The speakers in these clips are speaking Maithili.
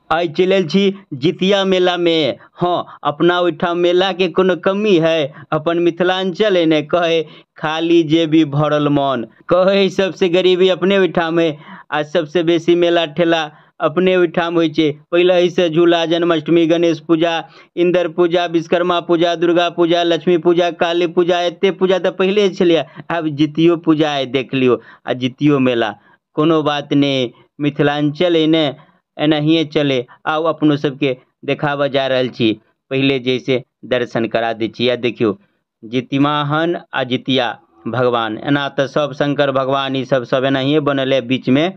आइ चलल छी जितिया मेला में। हाँ, अपना ओहिठाम मेला के कोनो कमी है? अपन मिथिलांचल ने कहे खाली जेबी भरल मन, कहे सबसे गरीबी अपने ओहिठाम है। आ सबसे बेसी मेला ठेला अपने ओहिठाम होइ छै। पहले ही से झूला, जन्माष्टमी, गणेश पूजा, इंद्र पूजा, विश्वकर्मा पूजा, दुर्गा पूजा, लक्ष्मी पूजा, काली पूजा, एते पूजा तो पहले छलिए। अब जितियो पूजा है, देख लियो। आ जितियो मेला कोनो बात नहीं, मिथिलांचल है ने एनाहिए चले। आओ अपनो सबके देखावा जा रहल छी। पहले जैसे दर्शन करा दै छी। या देखियो जितिमाहन आ जितिया भगवान, एना तो सब शंकर भगवान ई सब एनाहिए बनल है। बीच में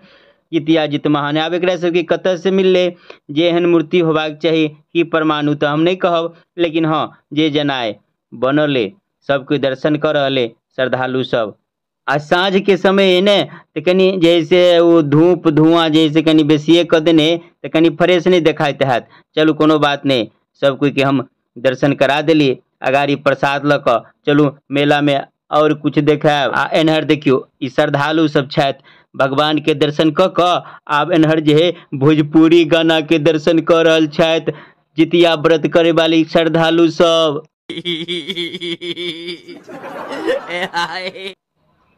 जितिया जितमाहन। आब एकरा सबके कतऽ से मिलले? जे एहन मूर्ति होबाक चाही की परमाणु तो हम नहीं कहब, लेकिन हाँ जे जनाए बनल है, सब कोई दर्शन कर रहले श्रद्धालु सब। आ साँझ के समय है ने तो कनी जैसे वो धूप धुआं जैसे कनी बेसिए कर देने तो कनी फ्रेश नहीं देखाइत हैत। चलू कोनो बात नहीं, सब कोई के हम दर्शन करा देलिए। अगाड़ी प्रसाद लऽ कऽ चलू मेला में और कुछ देखाब। आ एनहर देखियो ई श्रद्धालु सब छथि, भगवान के दर्शन कऽ कऽ आब एनहर जे है भोजपुरी गाना के दर्शन कर रहल छथि जितिया व्रत करे वाली श्रद्धालु सब।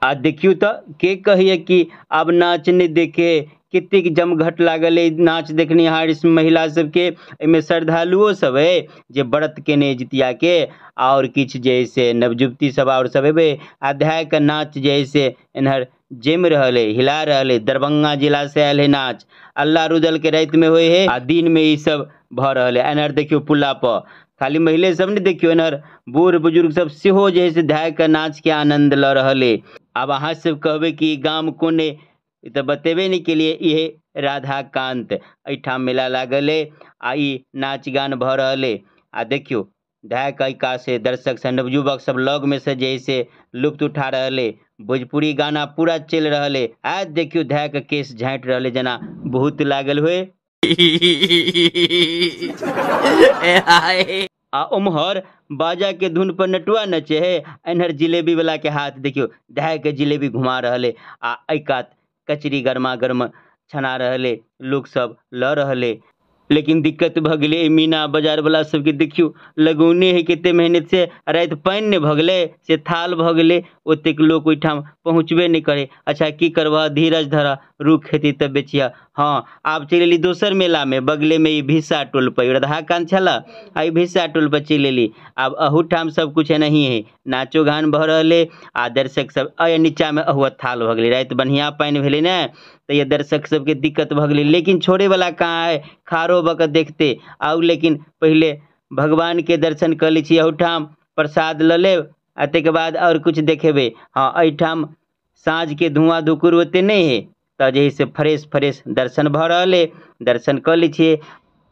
आ देखियो तो के कहिए कि आब नाच नहीं देखे, कतेक जमघट लागल है नाच देखनिहार इस महिला सबके। एमे श्रद्धालुओ सब है जे व्रत केने जितिया के, और किछ जैसे नवजुवती सब और सब हेबे। आ धाय के नाच जैसे एनहर जम रहल है, हिला रहल है। दरभंगा जिला से आयल है नाच। अल्लाह रुदल के रात में होए है आ दिन में ई सब भ रहल है। एनहर देखियो पुला पर खाली महिले सब नहीं देखियो, एनहर बूढ़ बुजुर्ग सब सेहो जे है से धाय के नाच के आनंद ल रहल है। अब अहाँ सब कहबे कि गाम कोने, तो बतेबे नहीं के लिए ये राधाकांत एठाम मेला लागल है आ ई नाच गान भ रहल है। आ देखियो धाय कैका से दर्शक से नवयुवक सब लग में से जैसे लुप्त उठा रहले। भोजपुरी गाना पूरा चल रहल है। आज देखियो धाय के केस झाँट रहले जना बहुत लागल हुए। आ उम्हर बाजा के धुन पर नटुआ नचे है। एनहर जिलेबी वाला के हाथ देखियो धाय के जिलेबी घुमा रहले। आ एकात कचरी गरमा गर्म छना रहले, लोग सब ल रहले। लेकिन दिक्कत भ गेले मीना बाजार वाला सबके देखियो लगौने है कते मेहनत से, रात पानि ने भ गेले से थाल भ गेले, ओतेक लोग ओइठाम पहुँचबे नहीं करे। अच्छा की करबह, धीरज धरा, रुख हेती तब बेचिया। हाँ आब चल एली दोसर मेला में, बगले में ई भिस्सा टोल पर राधाकांत छला, आ भिस्सा टोल पर चल एली। आब अहूठाम सब कुछ नहीं है, नाचो गान भ रहले। आ दर्शक सब नीचा में अहुआ थाल भ गेले। रात बढ़िया पानि भेले ने तो ये दर्शक सबके दिक्कत भ गेले, लेकिन छोड़े वाला कहाँ है, खारो बक देखते आउ। लेकिन पहले भगवान के दर्शन कर ली छी, अहूठाम प्रसाद ल लेब आ तक बाद और कुछ देखेबे। हाँ एठाम साँझ के धुआं धुकुर ओते नहीं है, तो जे से फ्रेश फ्रेश दर्शन भ रहले, दर्शन कर ली छे।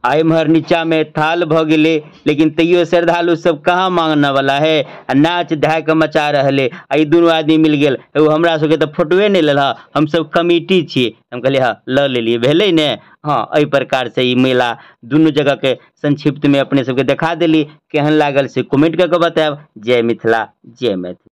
एम्हर नीचा में थाल भ गेले, लेकिन तैयो श्रद्धालु सब कहाँ मांगने वाला है, नाच धाय के मचा रहले। आ ई दुनू आदमी मिल गेल, एगो हमरा सबके तो फोटोए नहीं लेल, हम सब कमिटी छिए। हम कहलिए हाँ ल लेलिए, भेलै ने। हाँ एहि प्रकार से ई मेला दुनू जगह के संक्षिप्त में अपने सबके देखा देली। केहन लागल से कमेंट करके बताएब। जय मिथिला, जय मैथिली।